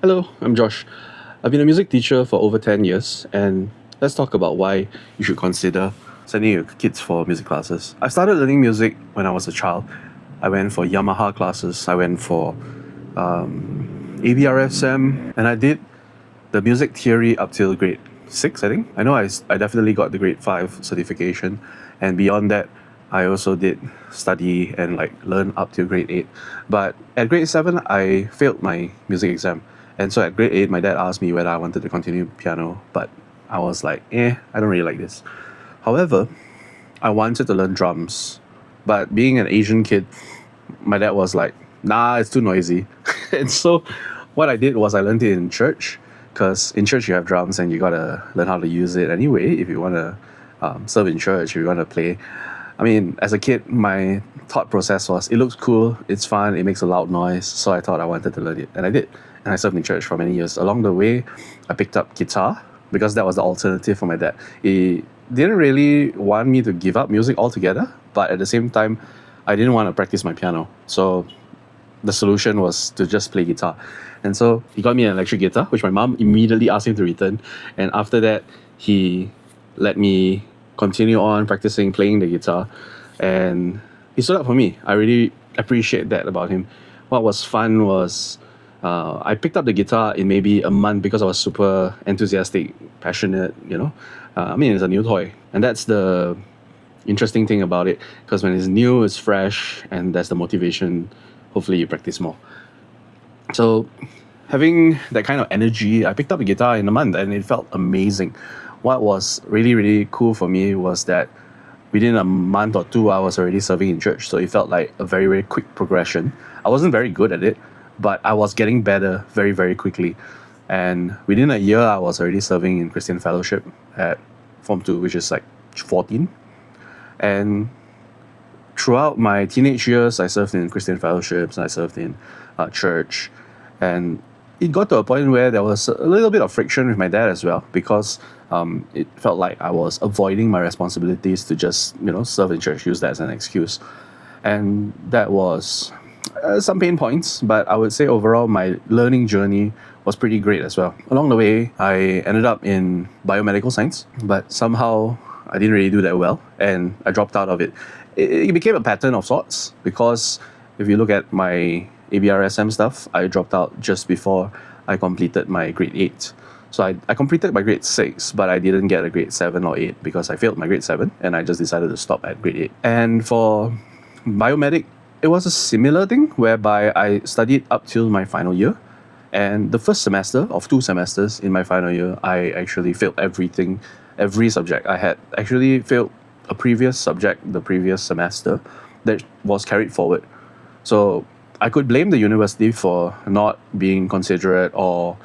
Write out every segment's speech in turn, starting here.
Hello, I'm Josh. I've been a music teacher for over 10 years, and let's talk about why you should consider sending your kids for music classes. I started learning music when I was a child. I went for Yamaha classes, I went for ABRSM, and I did the music theory up till grade 6, I think. I know I definitely got the grade 5 certification, and beyond that, I also did study and learn up till grade 8. But at grade 7, I failed my music exam. And so at grade 8, my dad asked me whether I wanted to continue piano, but I was like, I don't really like this. However, I wanted to learn drums. But being an Asian kid, my dad was like, nah, it's too noisy. And so what I did was I learned it in church, because in church you have drums and you gotta learn how to use it anyway if you want to serve in church, if you want to play. I mean, as a kid, my thought process was, it looks cool, it's fun, it makes a loud noise, so I thought I wanted to learn it, and I did. And I served in church for many years. Along the way, I picked up guitar, because that was the alternative for my dad. He didn't really want me to give up music altogether, but at the same time, I didn't want to practice my piano. So the solution was to just play guitar. And so he got me an electric guitar, which my mom immediately asked him to return. And after that, he let me continue on practicing playing the guitar. And he stood up for me. I really appreciate that about him. What was fun was I picked up the guitar in maybe a month because I was super enthusiastic, passionate, it's a new toy. And that's the interesting thing about it, because when it's new, it's fresh, and that's the motivation. Hopefully you practice more. So having that kind of energy, I picked up the guitar in a month and it felt amazing. What was really, really cool for me was that within a month or two, I was already serving in church. So it felt like a very, very quick progression. I wasn't very good at it, but I was getting better very, very quickly. And within a year, I was already serving in Christian Fellowship at Form 2, which is 14. And throughout my teenage years, I served in Christian Fellowships, I served in church. And it got to a point where there was a little bit of friction with my dad as well, because it felt like I was avoiding my responsibilities to just, serve in church, use that as an excuse. And that was some pain points, but I would say overall my learning journey was pretty great as well. Along the way, I ended up in biomedical science, but somehow I didn't really do that well, and I dropped out of it. It became a pattern of sorts, because if you look at my ABRSM stuff, I dropped out just before I completed my grade 8. So I completed my grade 6, but I didn't get a grade 7 or 8 because I failed my grade 7, and I just decided to stop at grade 8. And for biomedic, it was a similar thing whereby I studied up till my final year. And the first semester of 2 semesters in my final year, I actually failed every subject. I had actually failed a previous subject the previous semester that was carried forward. So I could blame the university for not being considerate or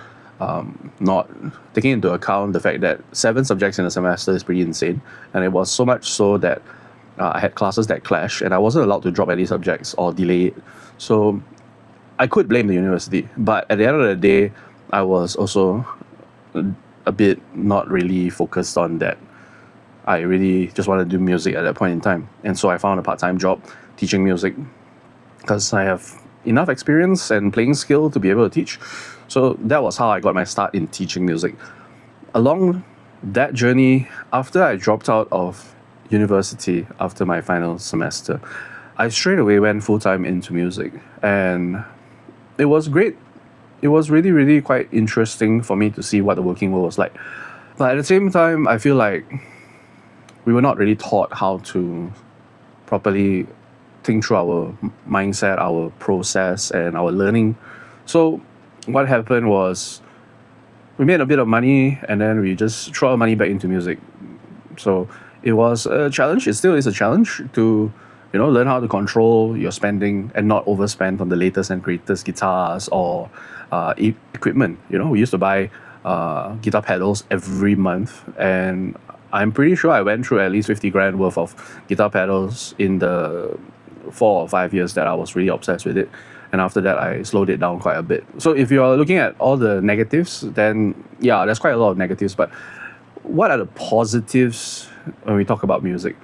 not taking into account the fact that 7 subjects in a semester is pretty insane. And it was so much so that I had classes that clashed, and I wasn't allowed to drop any subjects or delay it. So I could blame the university, but at the end of the day, I was also a bit not really focused on that. I really just wanted to do music at that point in time. And so I found a part-time job teaching music, because I have enough experience and playing skill to be able to teach. So that was how I got my start in teaching music. Along that journey, after I dropped out of university after my final semester, I straight away went full-time into music, and it was great. It was really, really quite interesting for me to see what the working world was like. But at the same time, I feel like we were not really taught how to properly think through our mindset, our process, and our learning. So what happened was we made a bit of money, and then we just throw our money back into music. So it was a challenge. It still is a challenge to learn how to control your spending and not overspend on the latest and greatest guitars or equipment. We used to buy guitar pedals every month, and I'm pretty sure I went through at least 50 grand worth of guitar pedals in the 4 or 5 years that I was really obsessed with it. And after that, I slowed it down quite a bit. So if you're looking at all the negatives, then yeah, there's quite a lot of negatives. But what are the positives when we talk about music?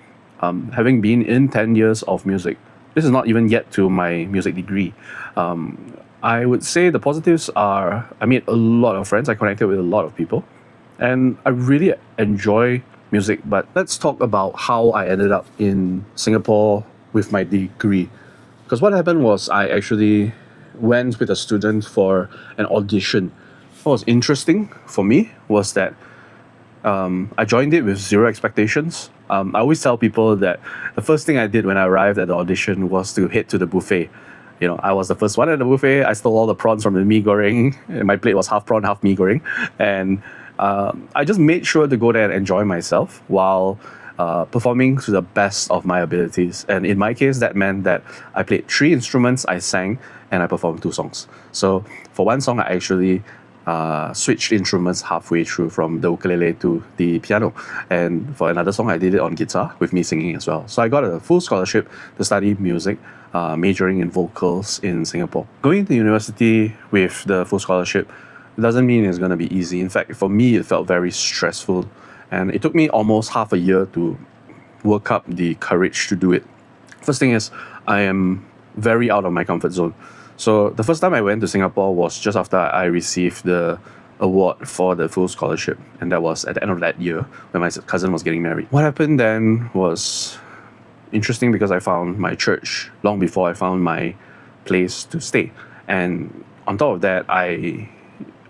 Having been in 10 years of music, this is not even yet to my music degree. I would say the positives are I made a lot of friends, I connected with a lot of people, and I really enjoy music. But let's talk about how I ended up in Singapore with my degree. Because what happened was I actually went with a student for an audition. What was interesting for me was that I joined it with zero expectations. I always tell people that the first thing I did when I arrived at the audition was to head to the buffet. You know, I was the first one at the buffet. I stole all the prawns from the mee goreng. And my plate was half prawn, half mee goreng. And I just made sure to go there and enjoy myself while performing to the best of my abilities. And in my case, that meant that I played 3 instruments, I sang, and I performed 2 songs. So for one song, I actually switched instruments halfway through from the ukulele to the piano. And for another song, I did it on guitar with me singing as well. So I got a full scholarship to study music, majoring in vocals in Singapore. Going to university with the full scholarship doesn't mean it's going to be easy. In fact, for me, it felt very stressful. And it took me almost half a year to work up the courage to do it. First thing is, I am very out of my comfort zone. So the first time I went to Singapore was just after I received the award for the full scholarship, and that was at the end of that year when my cousin was getting married. What happened then was interesting because I found my church long before I found my place to stay. And on top of that, I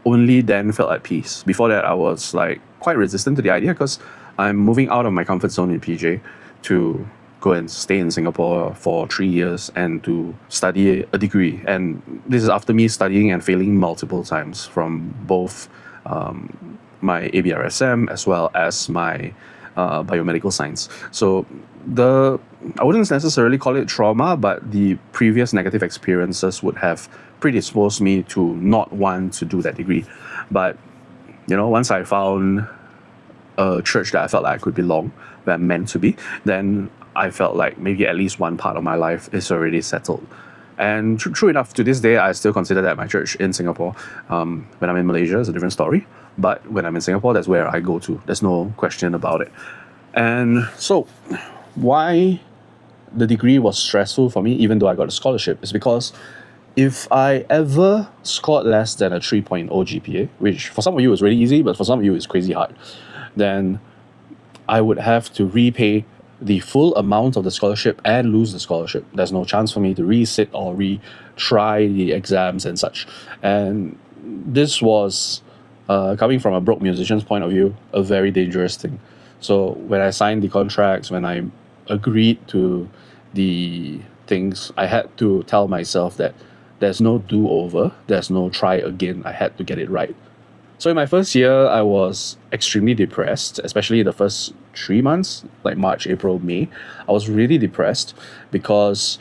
only then felt at peace. Before that, I was like quite resistant to the idea because I'm moving out of my comfort zone in PJ to go and stay in Singapore for 3 years and to study a degree. And this is after me studying and failing multiple times from both my ABRSM as well as my biomedical science. So I wouldn't necessarily call it trauma, but the previous negative experiences would have predisposed me to not want to do that degree. But once I found a church that I felt like I could belong, where I'm meant to be, then I felt like maybe at least one part of my life is already settled. And true enough, to this day, I still consider that my church in Singapore. When I'm in Malaysia, it's a different story. But when I'm in Singapore, that's where I go to. There's no question about it. And so, why the degree was stressful for me, even though I got a scholarship, is because if I ever scored less than a 3.0 GPA, which for some of you is really easy, but for some of you is crazy hard, then I would have to repay the full amount of the scholarship and lose the scholarship. There's no chance for me to resit or retry the exams and such. And this was, coming from a broke musician's point of view, a very dangerous thing. So when I signed the contracts, when I agreed to the things, I had to tell myself that there's no do-over, there's no try again. I had to get it right. So in my first year, I was extremely depressed, especially the first 3 months, like March, April, May. I was really depressed because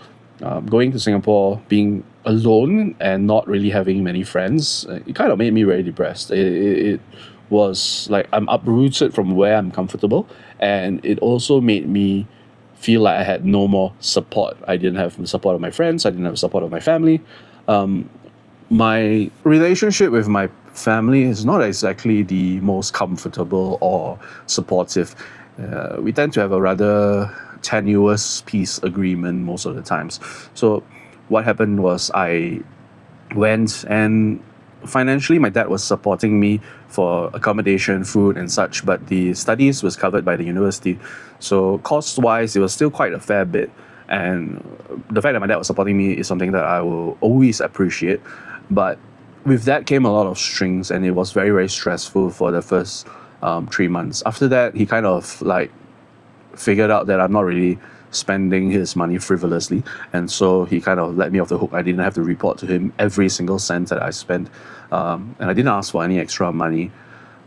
going to Singapore, being alone and not really having many friends, it kind of made me very depressed. It was like I'm uprooted from where I'm comfortable, and it also made me feel like I had no more support. I didn't have the support of my friends, I didn't have the support of my family. My relationship with my family is not exactly the most comfortable or supportive. We tend to have a rather tenuous peace agreement most of the times. So what happened was I went, and financially my dad was supporting me for accommodation, food and such, but the studies was covered by the university. So cost-wise, it was still quite a fair bit. And the fact that my dad was supporting me is something that I will always appreciate. But with that came a lot of strings, and it was very, very stressful for the first 3 months. After that, he kind of like figured out that I'm not really spending his money frivolously, and so he kind of let me off the hook. I didn't have to report to him every single cent that I spent, and I didn't ask for any extra money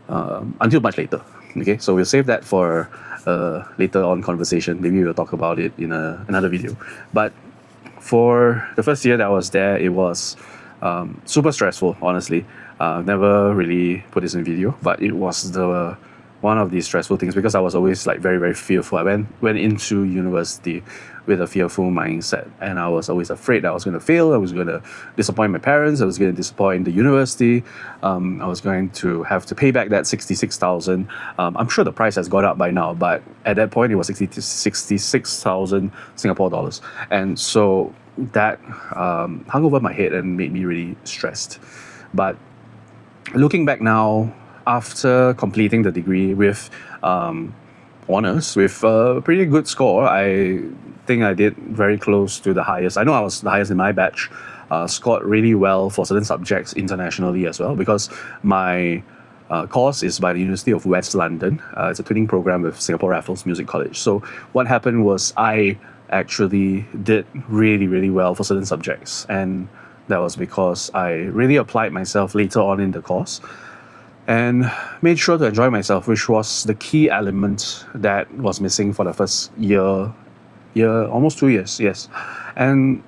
until much later. Okay, so we'll save that for later on conversation. Maybe we'll talk about it in another video. But for the first year that I was there, it was super stressful, honestly. I've never really put this in video, but it was one of the stressful things because I was always like very, very fearful. I went into university with a fearful mindset, and I was always afraid that I was going to fail. I was going to disappoint my parents. I was going to disappoint the university. I was going to have to pay back that 66,000. I'm sure the price has gone up by now, but at that point it was 66,000 Singapore dollars. And so that hung over my head and made me really stressed. But looking back now, after completing the degree with honors, with a pretty good score, I think I did very close to the highest. I know I was the highest in my batch. Scored really well for certain subjects internationally as well, because my course is by the University of West London. It's a twinning program with Singapore Raffles Music College. So what happened was I actually did really, really well for certain subjects, and that was because I really applied myself later on in the course and made sure to enjoy myself, which was the key element that was missing for the first almost 2 years, yes. And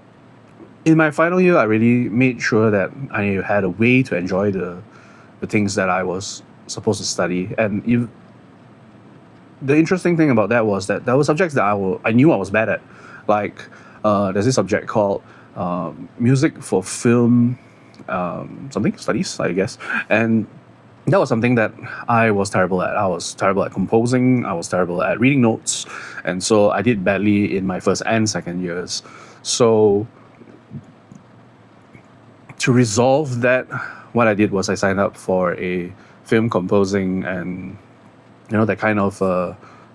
in my final year, I really made sure that I had a way to enjoy the things that I was supposed to study. And the interesting thing about that was that there were subjects that I knew I was bad at. Like, there's this subject called music for film something studies, I guess. And that was something that I was terrible at. I was terrible at composing. I was terrible at reading notes. And so I did badly in my first and second years. So to resolve that, what I did was I signed up for a film composing and that kind of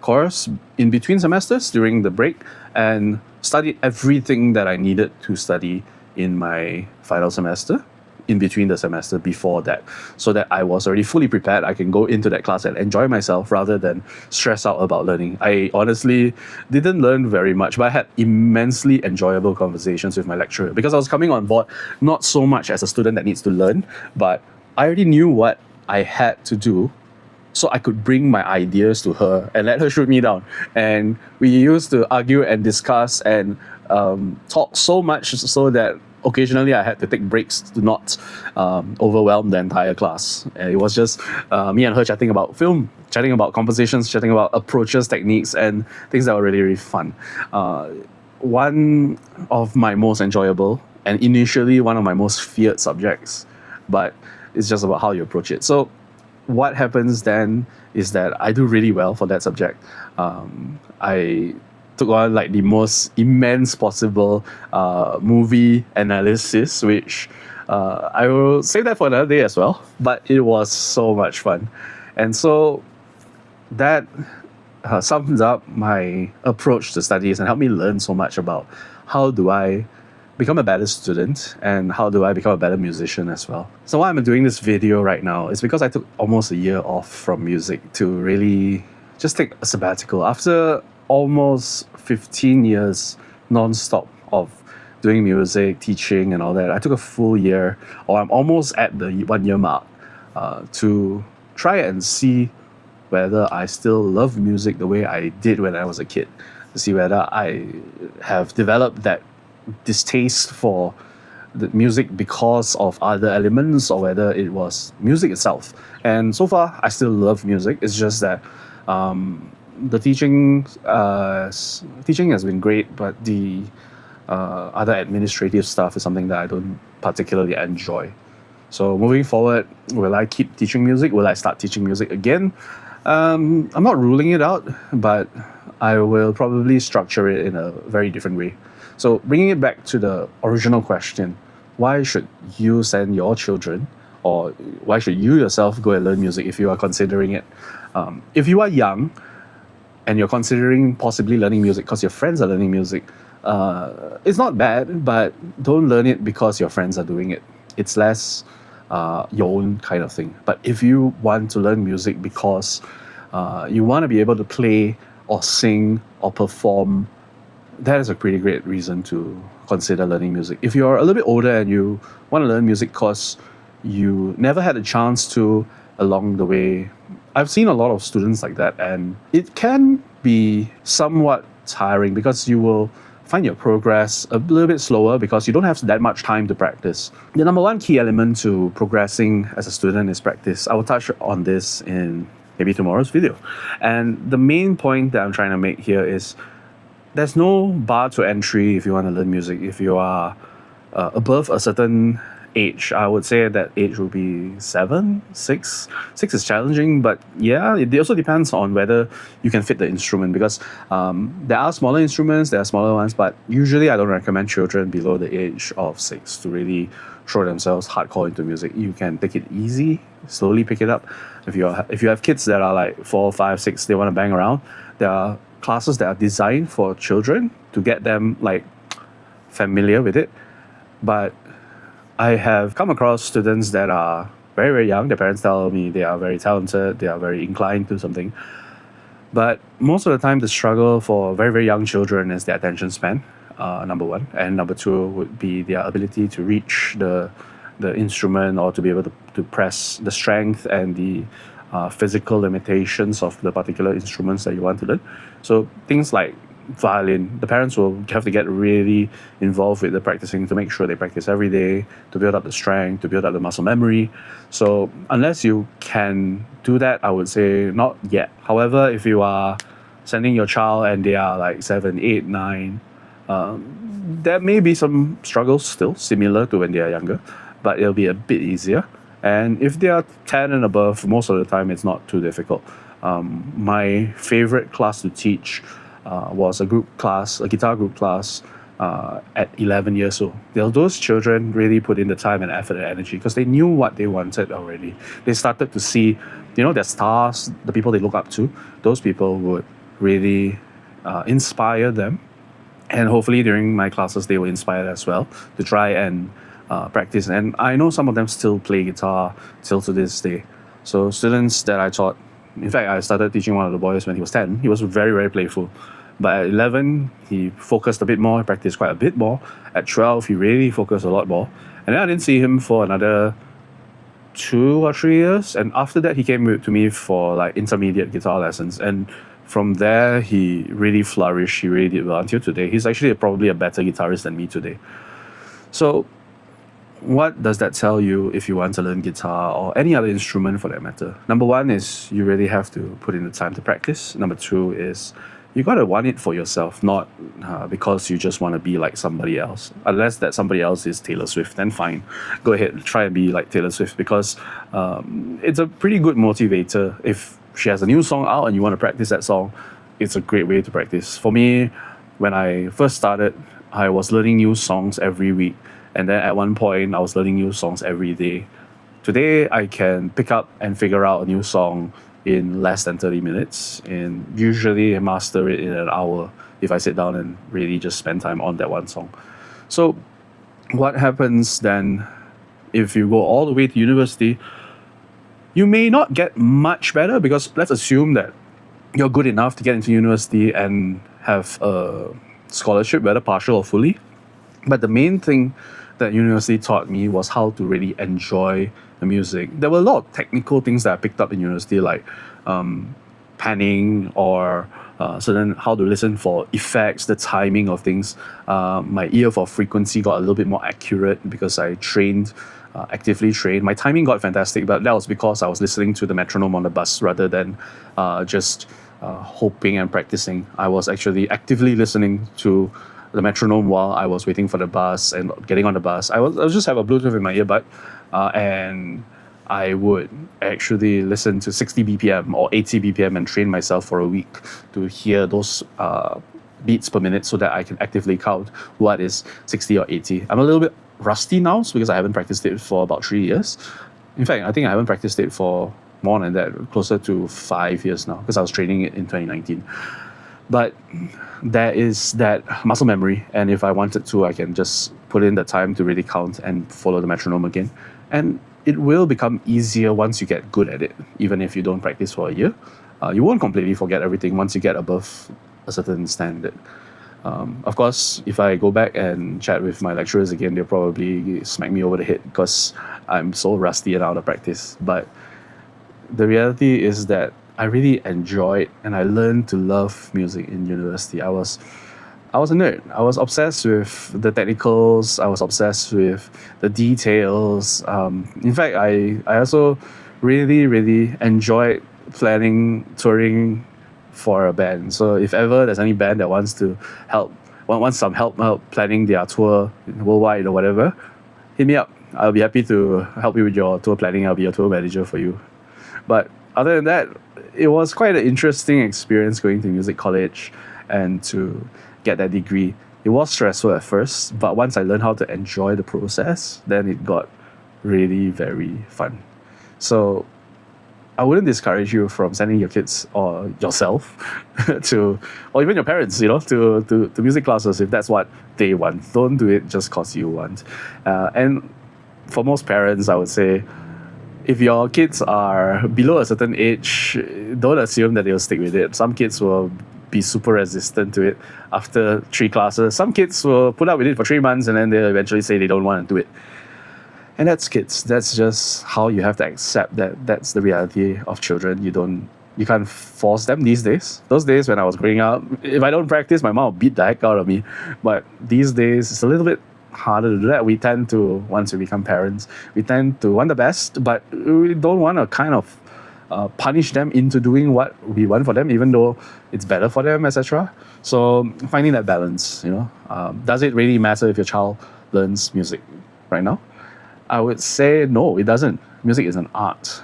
course in between semesters during the break, and studied everything that I needed to study in my final semester, in between the semester before that, so that I was already fully prepared. I can go into that class and enjoy myself rather than stress out about learning. I honestly didn't learn very much, but I had immensely enjoyable conversations with my lecturer, because I was coming on board not so much as a student that needs to learn, but I already knew what I had to do, so I could bring my ideas to her and let her shoot me down. And we used to argue and discuss and talk so much so that occasionally I had to take breaks to not overwhelm the entire class. And it was just me and her chatting about film, chatting about compositions, chatting about approaches, techniques, and things that were really, really fun. One of my most enjoyable and initially one of my most feared subjects, but it's just about how you approach it. So what happens then is that I do really well for that subject. I took on like the most immense possible movie analysis, which I will save that for another day as well. But it was so much fun. And so that sums up my approach to studies and helped me learn so much about how do I become a better student and how do I become a better musician as well. So why I'm doing this video right now is because I took almost a year off from music to really just take a sabbatical. After almost 15 years non-stop of doing music, teaching and all that, I took a full year, or I'm almost at the 1 year mark, to try and see whether I still love music the way I did when I was a kid, to see whether I have developed that distaste for the music because of other elements or whether it was music itself. And so far, I still love music. It's just that the teaching has been great, but the other administrative stuff is something that I don't particularly enjoy. So moving forward, will I keep teaching music? Will I start teaching music again? I'm not ruling it out, but I will probably structure it in a very different way. So bringing it back to the original question, why should you send your children, or why should you yourself go and learn music if you are considering it? If you are young and you're considering possibly learning music because your friends are learning music, it's not bad, but don't learn it because your friends are doing it. It's less your own kind of thing. But if you want to learn music because you want to be able to play or sing or perform, that is a pretty great reason to consider learning music. If you're a little bit older and you want to learn music because you never had a chance to along the way, I've seen a lot of students like that, and it can be somewhat tiring because you will find your progress a little bit slower because you don't have that much time to practice. The number one key element to progressing as a student is practice. I will touch on this in maybe tomorrow's video. And the main point that I'm trying to make here is there's no bar to entry if you want to learn music. If you are above a certain age, I would say that age would be 7, 6. 6 is challenging, but yeah, it also depends on whether you can fit the instrument because there are smaller instruments, there are smaller ones, but usually I don't recommend children below the age of 6 to really throw themselves hardcore into music. You can take it easy, slowly pick it up. If you have kids that are like 4, 5, 6, they want to bang around, there are classes that are designed for children to get them like familiar with it. But I have come across students that are very, very young. Their parents tell me they are very talented, they are very inclined to something. But most of the time, the struggle for very, very young children is their attention span, number one. And number two would be their ability to reach the instrument or to be able to press the strength and the physical limitations of the particular instruments that you want to learn. So things like violin, the parents will have to get really involved with the practicing to make sure they practice every day to build up the strength, to build up the muscle memory. So unless you can do that, I would say not yet. However, if you are sending your child and they are like 7, 8, 9, there may be some struggles still similar to when they are younger, but it'll be a bit easier. And if they are 10 and above, most of the time it's not too difficult. My favorite class to teach was a guitar group class at 11 years old. Those children really put in the time and effort and energy because they knew what they wanted already. They started to see, their stars, the people they look up to. Those people would really inspire them. And hopefully during my classes, they were inspired as well to try and practice. And I know some of them still play guitar till to this day. So students that I taught, in fact, I started teaching one of the boys when he was 10. He was very, very playful. But at 11, he focused a bit more, practiced quite a bit more. At 12, he really focused a lot more. And then I didn't see him for another 2 or 3 years. And after that, he came to me for like intermediate guitar lessons. And from there, he really flourished. He really did well until today. He's actually probably a better guitarist than me today. So what does that tell you if you want to learn guitar or any other instrument for that matter? Number one is you really have to put in the time to practice. Number two is you got to want it for yourself, not because you just want to be like somebody else. Unless that somebody else is Taylor Swift, then fine. Go ahead, try and be like Taylor Swift because it's a pretty good motivator. If she has a new song out and you want to practice that song, it's a great way to practice. For me, when I first started, I was learning new songs every week. And then at one point, I was learning new songs every day. Today, I can pick up and figure out a new song in less than 30 minutes and usually master it in an hour if I sit down and really just spend time on that one song. So what happens then if you go all the way to university? You may not get much better because let's assume that you're good enough to get into university and have a scholarship, whether partial or fully. But the main thing that university taught me was how to really enjoy the music. There were a lot of technical things that I picked up in university, like panning or certain how to listen for effects, the timing of things. My ear for frequency got a little bit more accurate because I actively trained. My timing got fantastic, but that was because I was listening to the metronome on the bus rather than just hoping and practicing. I was actually actively listening to the metronome while I was waiting for the bus and getting on the bus. I would just have a Bluetooth in my earbud and I would actually listen to 60 BPM or 80 BPM and train myself for a week to hear those beats per minute so that I can actively count what is 60 or 80. I'm a little bit rusty now because I haven't practiced it for about 3 years. In fact, I think I haven't practiced it for more than that, closer to 5 years now because I was training it in 2019. But there is that muscle memory, and if I wanted to, I can just put in the time to really count and follow the metronome again. And it will become easier once you get good at it, even if you don't practice for a year. You won't completely forget everything once you get above a certain standard. Of course, if I go back and chat with my lecturers again, they'll probably smack me over the head because I'm so rusty and out of practice. But the reality is that I really enjoyed and I learned to love music in university. I was a nerd. I was obsessed with the technicals. I was obsessed with the details. In fact, I also really, really enjoyed planning touring for a band. So if ever there's any band that wants some help planning their tour worldwide or whatever, hit me up. I'll be happy to help you with your tour planning. I'll be your tour manager for you. But other than that, it was quite an interesting experience going to music college and to get that degree. It was stressful at first, but once I learned how to enjoy the process, then it got really very fun. So I wouldn't discourage you from sending your kids or yourself to, or even your parents, to music classes if that's what they want. Don't do it just because you want. And for most parents, I would say, if your kids are below a certain age, don't assume that they'll stick with it. Some kids will be super resistant to it after 3 classes. Some kids will put up with it for 3 months and then they'll eventually say they don't want to do it. And that's kids. That's just how you have to accept that that's the reality of children. You can't force them these days. Those days when I was growing up, if I don't practice, my mom will beat the heck out of me. But these days, it's a little bit harder to do that. We tend to, once we become parents, we tend to want the best, but we don't want to kind of punish them into doing what we want for them, even though it's better for them, etc. So finding that balance, does it really matter if your child learns music right now? I would say no, it doesn't. Music is an art.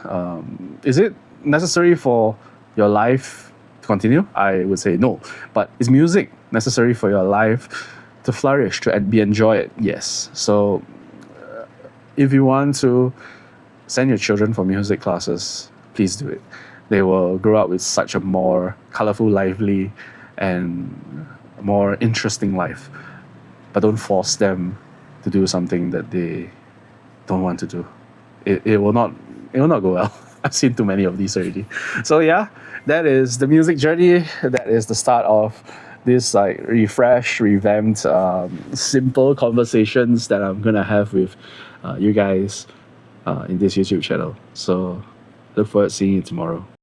Is it necessary for your life to continue? I would say no. But is music necessary for your life to flourish, to be enjoyed? Yes. So if you want to send your children for music classes, please do it. They will grow up with such a more colorful, lively, and more interesting life. But don't force them to do something that they don't want to do. It will not go well. I've seen too many of these already. So yeah, that is the music journey. That is the start of this refreshed, revamped, simple conversations that I'm gonna have with you guys in this YouTube channel. So look forward to seeing you tomorrow.